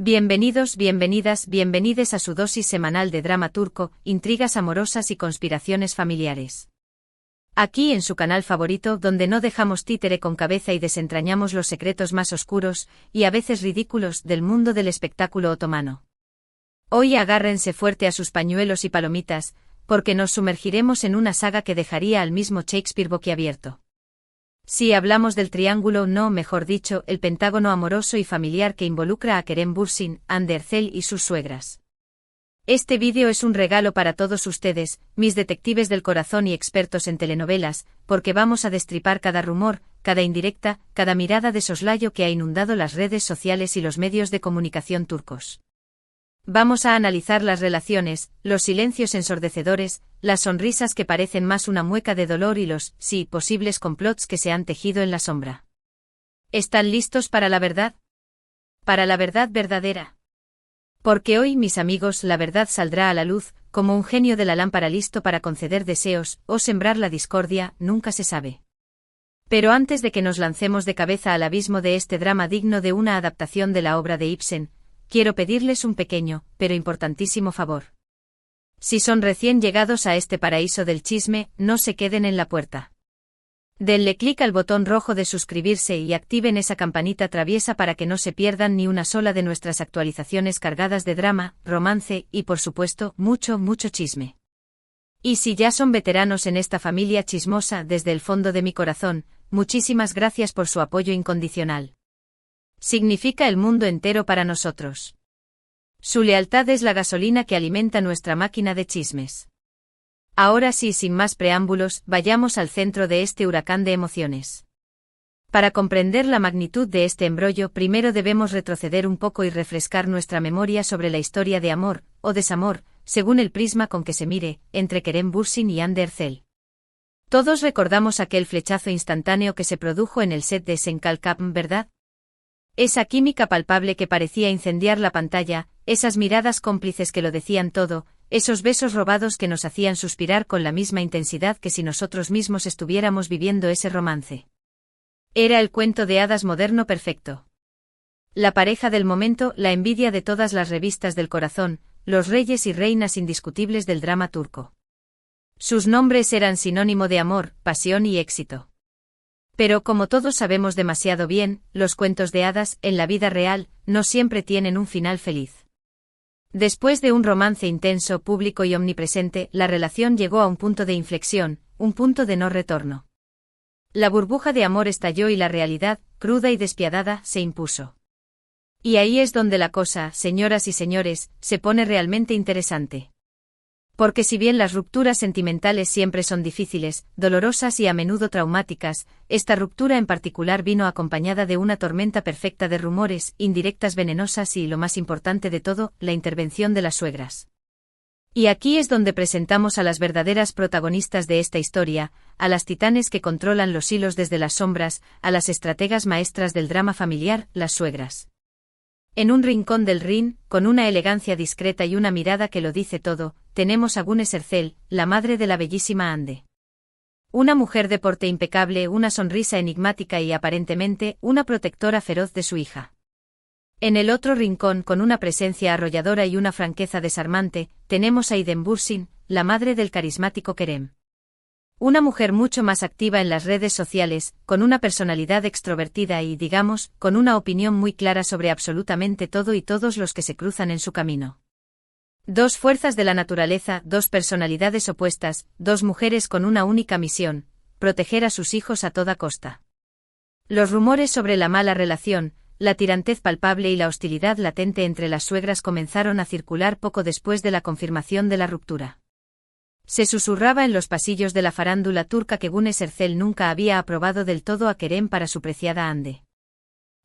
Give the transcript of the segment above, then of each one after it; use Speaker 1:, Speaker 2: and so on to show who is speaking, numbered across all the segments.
Speaker 1: Bienvenidos, bienvenidas, bienvenides a su dosis semanal de drama turco, intrigas amorosas y conspiraciones familiares. Aquí en su canal favorito, donde no dejamos títere con cabeza y desentrañamos los secretos más oscuros, y a veces ridículos, del mundo del espectáculo otomano. Hoy agárrense fuerte a sus pañuelos y palomitas, porque nos sumergiremos en una saga que dejaría al mismo Shakespeare boquiabierto. Si hablamos del triángulo, no, mejor dicho, el pentágono amoroso y familiar que involucra a Kerem Bürsin, Hande Erçel y sus suegras. Este vídeo es un regalo para todos ustedes, mis detectives del corazón y expertos en telenovelas, porque vamos a destripar cada rumor, cada indirecta, cada mirada de soslayo que ha inundado las redes sociales y los medios de comunicación turcos. Vamos a analizar las relaciones, los silencios ensordecedores, las sonrisas que parecen más una mueca de dolor y los, sí, posibles complots que se han tejido en la sombra. ¿Están listos para la verdad? Para la verdad verdadera. Porque hoy, mis amigos, la verdad saldrá a la luz, como un genio de la lámpara listo para conceder deseos, o sembrar la discordia, nunca se sabe. Pero antes de que nos lancemos de cabeza al abismo de este drama digno de una adaptación de la obra de Ibsen, quiero pedirles un pequeño, pero importantísimo favor. Si son recién llegados a este paraíso del chisme, no se queden en la puerta. Denle clic al botón rojo de suscribirse y activen esa campanita traviesa para que no se pierdan ni una sola de nuestras actualizaciones cargadas de drama, romance y, por supuesto, mucho, mucho chisme. Y si ya son veteranos en esta familia chismosa, desde el fondo de mi corazón, muchísimas gracias por su apoyo incondicional. Significa el mundo entero para nosotros. Su lealtad es la gasolina que alimenta nuestra máquina de chismes. Ahora sí, sin más preámbulos, vayamos al centro de este huracán de emociones. Para comprender la magnitud de este embrollo, primero debemos retroceder un poco y refrescar nuestra memoria sobre la historia de amor, o desamor, según el prisma con que se mire, entre Kerem Bürsin y Hande Erçel. Todos recordamos aquel flechazo instantáneo que se produjo en el set de Senkalkapm, ¿verdad? Esa química palpable que parecía incendiar la pantalla, esas miradas cómplices que lo decían todo, esos besos robados que nos hacían suspirar con la misma intensidad que si nosotros mismos estuviéramos viviendo ese romance. Era el cuento de hadas moderno perfecto. La pareja del momento, la envidia de todas las revistas del corazón, los reyes y reinas indiscutibles del drama turco. Sus nombres eran sinónimo de amor, pasión y éxito. Pero como todos sabemos demasiado bien, los cuentos de hadas, en la vida real, no siempre tienen un final feliz. Después de un romance intenso, público y omnipresente, la relación llegó a un punto de inflexión, un punto de no retorno. La burbuja de amor estalló y la realidad, cruda y despiadada, se impuso. Y ahí es donde la cosa, señoras y señores, se pone realmente interesante. Porque si bien las rupturas sentimentales siempre son difíciles, dolorosas y a menudo traumáticas, esta ruptura en particular vino acompañada de una tormenta perfecta de rumores, indirectas venenosas y, lo más importante de todo, la intervención de las suegras. Y aquí es donde presentamos a las verdaderas protagonistas de esta historia, a las titanes que controlan los hilos desde las sombras, a las estrategas maestras del drama familiar, las suegras. En un rincón del Rin, con una elegancia discreta y una mirada que lo dice todo, tenemos a Güneş Erçel, la madre de la bellísima Hande. Una mujer de porte impecable, una sonrisa enigmática y aparentemente, una protectora feroz de su hija. En el otro rincón, con una presencia arrolladora y una franqueza desarmante, tenemos a Idem Bürsin, la madre del carismático Kerem. Una mujer mucho más activa en las redes sociales, con una personalidad extrovertida y, digamos, con una opinión muy clara sobre absolutamente todo y todos los que se cruzan en su camino. Dos fuerzas de la naturaleza, dos personalidades opuestas, dos mujeres con una única misión: proteger a sus hijos a toda costa. Los rumores sobre la mala relación, la tirantez palpable y la hostilidad latente entre las suegras comenzaron a circular poco después de la confirmación de la ruptura. Se susurraba en los pasillos de la farándula turca que Güneş Erçel nunca había aprobado del todo a Kerem para su preciada Hande.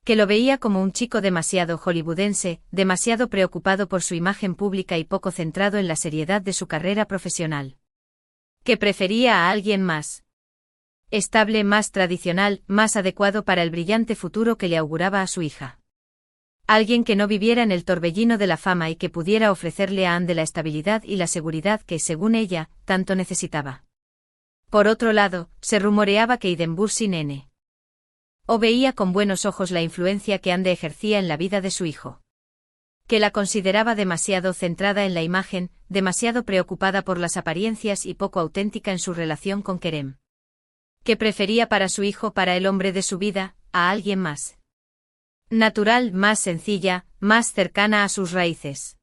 Speaker 1: Que lo veía como un chico demasiado hollywoodense, demasiado preocupado por su imagen pública y poco centrado en la seriedad de su carrera profesional. Que prefería a alguien más estable, más tradicional, más adecuado para el brillante futuro que le auguraba a su hija. Alguien que no viviera en el torbellino de la fama y que pudiera ofrecerle a Hande la estabilidad y la seguridad que, según ella, tanto necesitaba. Por otro lado, se rumoreaba que Idem Bürsin N. o veía con buenos ojos la influencia que Hande ejercía en la vida de su hijo. Que la consideraba demasiado centrada en la imagen, demasiado preocupada por las apariencias y poco auténtica en su relación con Kerem. Que prefería para su hijo, para el hombre de su vida, a alguien más natural, más sencilla, más cercana a sus raíces.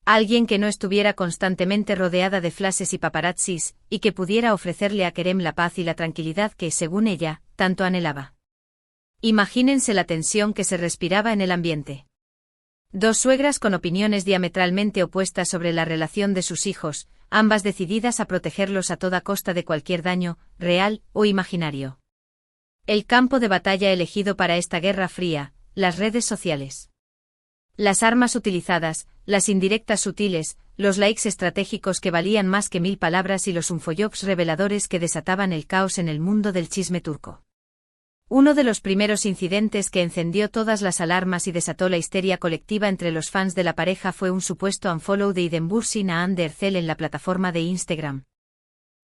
Speaker 1: Alguien que no estuviera constantemente rodeada de flashes y paparazzis, y que pudiera ofrecerle a Kerem la paz y la tranquilidad que, según ella, tanto anhelaba. Imagínense la tensión que se respiraba en el ambiente. Dos suegras con opiniones diametralmente opuestas sobre la relación de sus hijos, ambas decididas a protegerlos a toda costa de cualquier daño, real o imaginario. El campo de batalla elegido para esta guerra fría, las redes sociales. Las armas utilizadas, las indirectas sutiles, los likes estratégicos que valían más que 1000 palabras y los infojobs reveladores que desataban el caos en el mundo del chisme turco. Uno de los primeros incidentes que encendió todas las alarmas y desató la histeria colectiva entre los fans de la pareja fue un supuesto unfollow de Idem Bürsin a Hande Erçel en la plataforma de Instagram.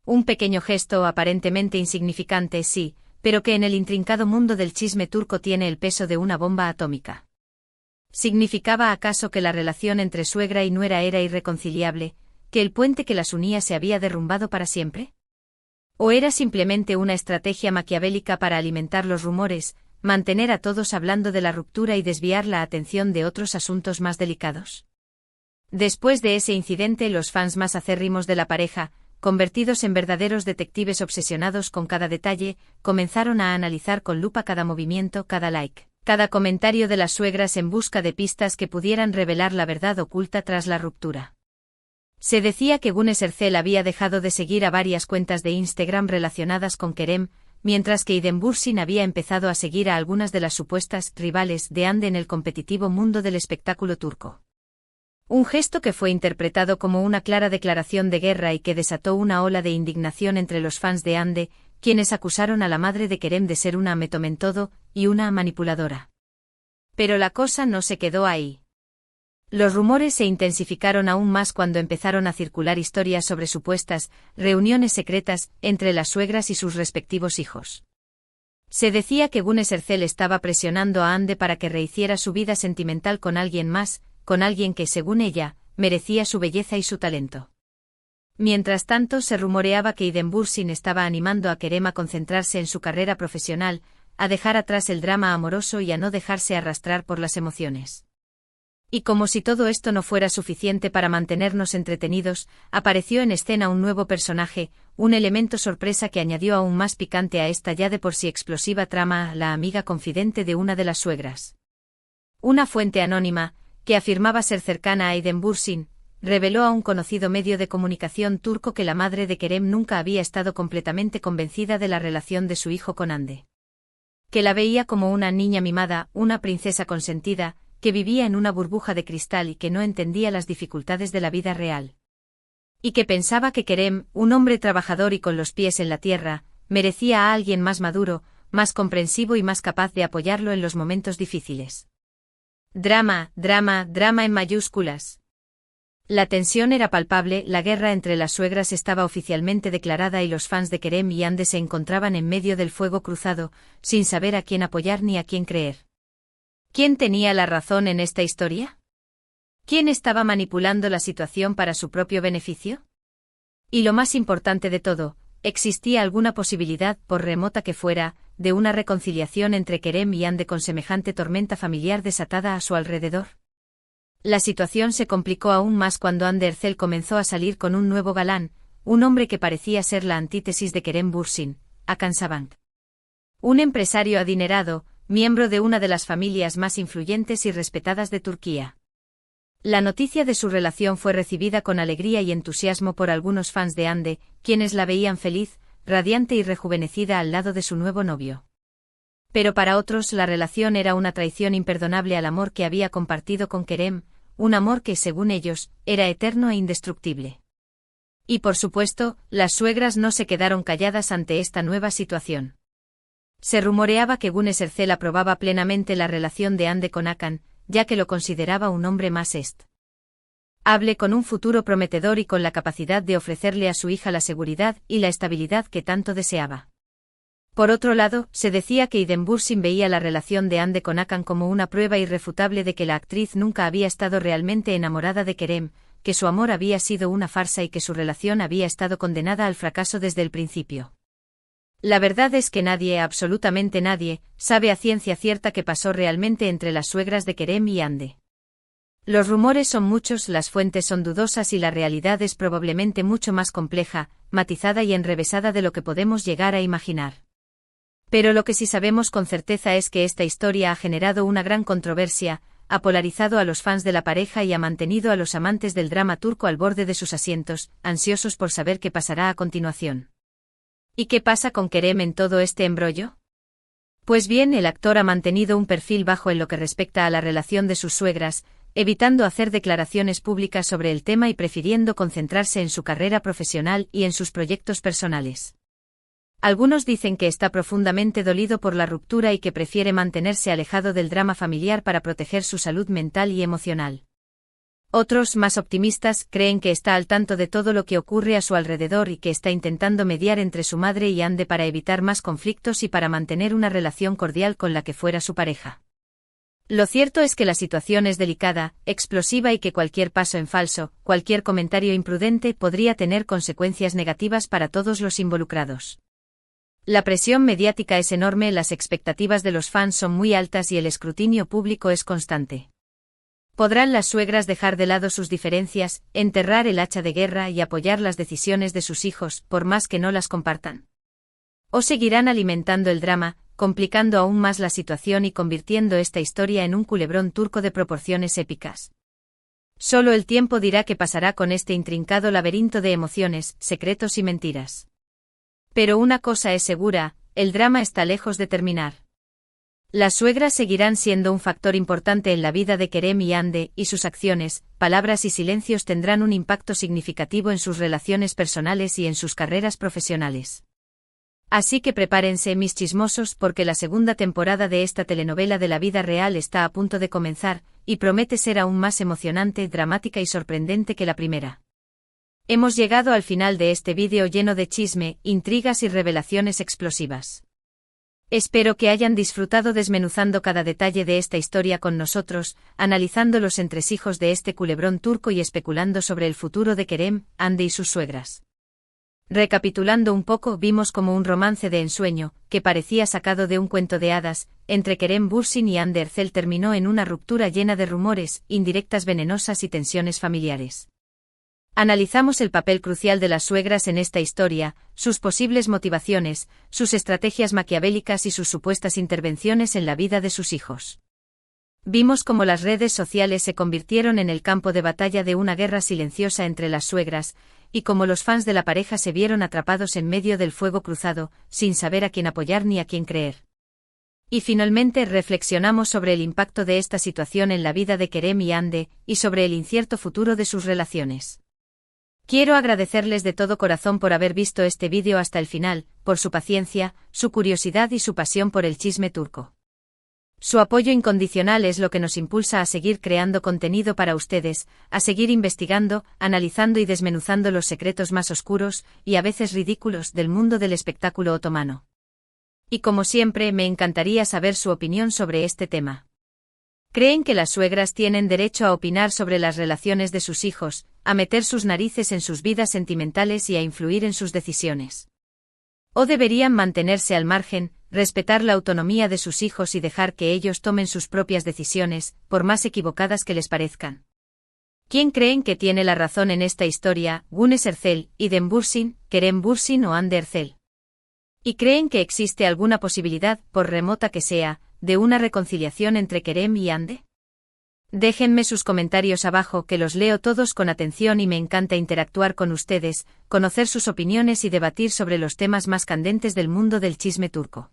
Speaker 1: Un pequeño gesto aparentemente insignificante, sí, pero que en el intrincado mundo del chisme turco tiene el peso de una bomba atómica. ¿Significaba acaso que la relación entre suegra y nuera era irreconciliable, que el puente que las unía se había derrumbado para siempre? ¿O era simplemente una estrategia maquiavélica para alimentar los rumores, mantener a todos hablando de la ruptura y desviar la atención de otros asuntos más delicados? Después de ese incidente, los fans más acérrimos de la pareja, convertidos en verdaderos detectives obsesionados con cada detalle, comenzaron a analizar con lupa cada movimiento, cada like, cada comentario de las suegras en busca de pistas que pudieran revelar la verdad oculta tras la ruptura. Se decía que Güneş Erçel había dejado de seguir a varias cuentas de Instagram relacionadas con Kerem, mientras que Idem Bürsin había empezado a seguir a algunas de las supuestas rivales de Hande en el competitivo mundo del espectáculo turco. Un gesto que fue interpretado como una clara declaración de guerra y que desató una ola de indignación entre los fans de Hande, quienes acusaron a la madre de Kerem de ser una ametomentodo y una manipuladora. Pero la cosa no se quedó ahí. Los rumores se intensificaron aún más cuando empezaron a circular historias sobre supuestas reuniones secretas entre las suegras y sus respectivos hijos. Se decía que Güneş Erçel estaba presionando a Hande para que rehiciera su vida sentimental con alguien más, con alguien que, según ella, merecía su belleza y su talento. Mientras tanto, se rumoreaba que Idem Bürsin estaba animando a Kerem a concentrarse en su carrera profesional, a dejar atrás el drama amoroso y a no dejarse arrastrar por las emociones. Y como si todo esto no fuera suficiente para mantenernos entretenidos, apareció en escena un nuevo personaje, un elemento sorpresa que añadió aún más picante a esta ya de por sí explosiva trama: la amiga confidente de una de las suegras. Una fuente anónima, que afirmaba ser cercana a Idem Bürsin, reveló a un conocido medio de comunicación turco que la madre de Kerem nunca había estado completamente convencida de la relación de su hijo con Hande. Que la veía como una niña mimada, una princesa consentida, que vivía en una burbuja de cristal y que no entendía las dificultades de la vida real. Y que pensaba que Kerem, un hombre trabajador y con los pies en la tierra, merecía a alguien más maduro, más comprensivo y más capaz de apoyarlo en los momentos difíciles. Drama, drama, drama en mayúsculas. La tensión era palpable, la guerra entre las suegras estaba oficialmente declarada y los fans de Kerem y Hande se encontraban en medio del fuego cruzado, sin saber a quién apoyar ni a quién creer. ¿Quién tenía la razón en esta historia? ¿Quién estaba manipulando la situación para su propio beneficio? Y lo más importante de todo, ¿existía alguna posibilidad, por remota que fuera, de una reconciliación entre Kerem y Hande con semejante tormenta familiar desatada a su alrededor? La situación se complicó aún más cuando Hande Erçel comenzó a salir con un nuevo galán, un hombre que parecía ser la antítesis de Kerem Bürsin, Hakan Sabank. Un empresario adinerado, miembro de una de las familias más influyentes y respetadas de Turquía. La noticia de su relación fue recibida con alegría y entusiasmo por algunos fans de Hande, quienes la veían feliz, radiante y rejuvenecida al lado de su nuevo novio. Pero para otros la relación era una traición imperdonable al amor que había compartido con Kerem, un amor que, según ellos, era eterno e indestructible. Y por supuesto, las suegras no se quedaron calladas ante esta nueva situación. Se rumoreaba que Güneş Erçel aprobaba plenamente la relación de Hande con Hakan, ya que lo consideraba un hombre más estable con un futuro prometedor y con la capacidad de ofrecerle a su hija la seguridad y la estabilidad que tanto deseaba. Por otro lado, se decía que Eden Bursin veía la relación de Ande con Akan como una prueba irrefutable de que la actriz nunca había estado realmente enamorada de Kerem, que su amor había sido una farsa y que su relación había estado condenada al fracaso desde el principio. La verdad es que nadie, absolutamente nadie, sabe a ciencia cierta qué pasó realmente entre las suegras de Kerem y Ande. Los rumores son muchos, las fuentes son dudosas y la realidad es probablemente mucho más compleja, matizada y enrevesada de lo que podemos llegar a imaginar. Pero lo que sí sabemos con certeza es que esta historia ha generado una gran controversia, ha polarizado a los fans de la pareja y ha mantenido a los amantes del drama turco al borde de sus asientos, ansiosos por saber qué pasará a continuación. ¿Y qué pasa con Kerem en todo este embrollo? Pues bien, el actor ha mantenido un perfil bajo en lo que respecta a la relación de sus suegras, evitando hacer declaraciones públicas sobre el tema y prefiriendo concentrarse en su carrera profesional y en sus proyectos personales. Algunos dicen que está profundamente dolido por la ruptura y que prefiere mantenerse alejado del drama familiar para proteger su salud mental y emocional. Otros, más optimistas, creen que está al tanto de todo lo que ocurre a su alrededor y que está intentando mediar entre su madre y Ande para evitar más conflictos y para mantener una relación cordial con la que fuera su pareja. Lo cierto es que la situación es delicada, explosiva y que cualquier paso en falso, cualquier comentario imprudente podría tener consecuencias negativas para todos los involucrados. La presión mediática es enorme, las expectativas de los fans son muy altas y el escrutinio público es constante. ¿Podrán las suegras dejar de lado sus diferencias, enterrar el hacha de guerra y apoyar las decisiones de sus hijos, por más que no las compartan? ¿O seguirán alimentando el drama, complicando aún más la situación y convirtiendo esta historia en un culebrón turco de proporciones épicas? Solo el tiempo dirá qué pasará con este intrincado laberinto de emociones, secretos y mentiras. Pero una cosa es segura, el drama está lejos de terminar. Las suegras seguirán siendo un factor importante en la vida de Kerem y Ande, y sus acciones, palabras y silencios tendrán un impacto significativo en sus relaciones personales y en sus carreras profesionales. Así que prepárense, mis chismosos, porque la segunda temporada de esta telenovela de la vida real está a punto de comenzar, y promete ser aún más emocionante, dramática y sorprendente que la primera. Hemos llegado al final de este vídeo lleno de chisme, intrigas y revelaciones explosivas. Espero que hayan disfrutado desmenuzando cada detalle de esta historia con nosotros, analizando los entresijos de este culebrón turco y especulando sobre el futuro de Kerem, Ande y sus suegras. Recapitulando un poco, vimos como un romance de ensueño, que parecía sacado de un cuento de hadas, entre Kerem Bürsin y Hande Erçel terminó en una ruptura llena de rumores, indirectas venenosas y tensiones familiares. Analizamos el papel crucial de las suegras en esta historia, sus posibles motivaciones, sus estrategias maquiavélicas y sus supuestas intervenciones en la vida de sus hijos. Vimos cómo las redes sociales se convirtieron en el campo de batalla de una guerra silenciosa entre las suegras, y cómo los fans de la pareja se vieron atrapados en medio del fuego cruzado, sin saber a quién apoyar ni a quién creer. Y finalmente reflexionamos sobre el impacto de esta situación en la vida de Kerem y Hande, y sobre el incierto futuro de sus relaciones. Quiero agradecerles de todo corazón por haber visto este vídeo hasta el final, por su paciencia, su curiosidad y su pasión por el chisme turco. Su apoyo incondicional es lo que nos impulsa a seguir creando contenido para ustedes, a seguir investigando, analizando y desmenuzando los secretos más oscuros, y a veces ridículos, del mundo del espectáculo otomano. Y como siempre, me encantaría saber su opinión sobre este tema. ¿Creen que las suegras tienen derecho a opinar sobre las relaciones de sus hijos, a meter sus narices en sus vidas sentimentales y a influir en sus decisiones? ¿O deberían mantenerse al margen, respetar la autonomía de sus hijos y dejar que ellos tomen sus propias decisiones, por más equivocadas que les parezcan? ¿Quién creen que tiene la razón en esta historia, Güneş Erçel, Iden Bürsin, Kerem Bürsin o Hande Erçel? ¿Y creen que existe alguna posibilidad, por remota que sea, de una reconciliación entre Kerem y Hande? Déjenme sus comentarios abajo, que los leo todos con atención y me encanta interactuar con ustedes, conocer sus opiniones y debatir sobre los temas más candentes del mundo del chisme turco.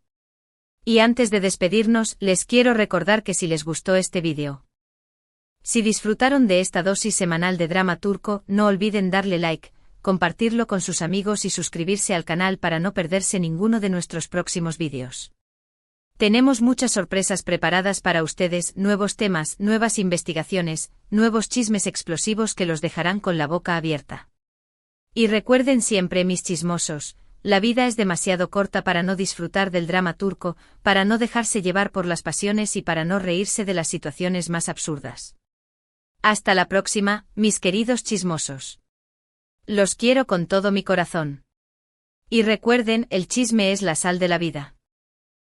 Speaker 1: Y antes de despedirnos, les quiero recordar que si les gustó este vídeo, si disfrutaron de esta dosis semanal de drama turco, no olviden darle like, compartirlo con sus amigos y suscribirse al canal para no perderse ninguno de nuestros próximos vídeos. Tenemos muchas sorpresas preparadas para ustedes, nuevos temas, nuevas investigaciones, nuevos chismes explosivos que los dejarán con la boca abierta. Y recuerden siempre, mis chismosos, La vida es demasiado corta para no disfrutar del drama turco, para no dejarse llevar por las pasiones y para no reírse de las situaciones más absurdas. Hasta la próxima, mis queridos chismosos. Los quiero con todo mi corazón. Y recuerden, el chisme es la sal de la vida.